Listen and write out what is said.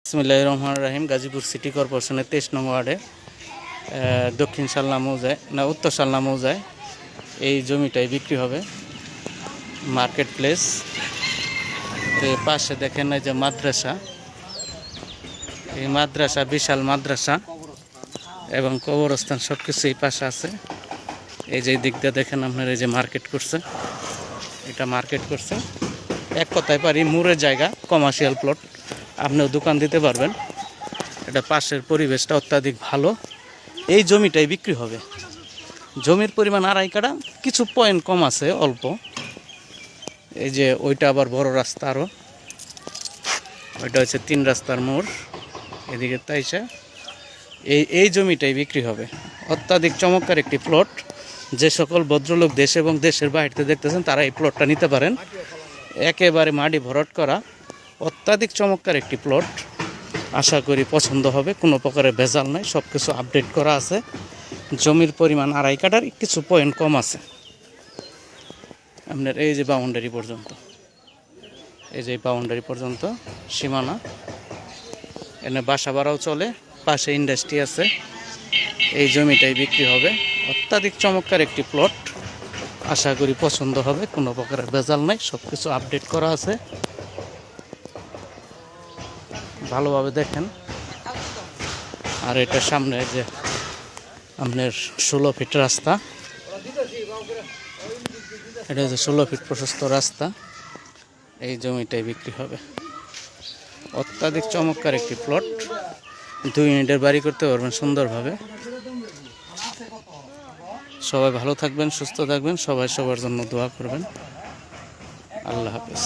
বিসমিল্লাহির রহমানির রহিম। গাজীপুর সিটি কর্পোরেশনের 23 নং ওয়ার্ডে দক্ষিণ শালনা মৌজায় উত্তর শালনা মৌজায় এই জমিটাই বিক্রি হবে। মার্কেট প্লেস পাশে দেখেন এই যে মাদ্রাসা, এই মাদ্রাসা বিশাল মাদ্রাসা এবং কবরস্থান সব কিছু এই পাশে আছে। এই যে দিক দিয়ে দেখেন আপনার এই যে মার্কেট করছে, এটা মার্কেট করছে। এক কথায় পারি মুরের জায়গা, কমার্শিয়াল প্লট, আপনিও দোকান দিতে পারবেন। এটা পাশের পরিবেশটা অত্যাধিক ভালো। এই জমিটাই বিক্রি হবে। জমির পরিমাণ 2.5 কাঠা, কিছু পয়েন্ট কম আছে অল্প। এই যে ওইটা আবার বড় রাস্তা, আরও ওইটা হচ্ছে 3 রাস্তার মোড় এদিকে। তাইছে এই জমিটাই বিক্রি হবে। অত্যাধিক চমৎকার একটি প্লট। যে সকল ভদ্রলোক দেশ এবং দেশের বাইরে দেখতেছেন তারা এই প্লটটা নিতে পারেন। একেবারে মাটি ভরাট করা, অত্যাধিক চমৎকার একটি প্লট। আশা করি পছন্দ হবে, কোনো প্রকারের ভেজাল নাই, সব কিছু আপডেট করা আছে। জমির পরিমাণ 2.5 কাঠার, কিছু পয়েন্ট কম আছে। আপনার এই যে বাউন্ডারি পর্যন্ত, এই যে বাউন্ডারি পর্যন্ত সীমানা। এখানে বাসা ভাড়াও চলে, পাশে ইন্ডাস্ট্রি আছে। এই জমিটাই বিক্রি হবে। অত্যাধিক চমৎকার একটি প্লট। আশা করি পছন্দ হবে, কোনো প্রকারের ভেজাল নাই, সব কিছু আপডেট করা আছে। ভালোভাবে দেখেন। আর এটা সামনে যে আপনার 16 ফিট রাস্তা, এটা যে 16 ফিট প্রশস্ত রাস্তা। এই জমিটাই বিক্রি হবে। অত্যাধিক চমৎকার একটি প্লট। 2 ইউনিটের বাড়ি করতে পারবেন সুন্দরভাবে। সবাই ভালো থাকবেন, সুস্থ থাকবেন, সবাই সবার জন্য দোয়া করবেন। আল্লাহ হাফেজ।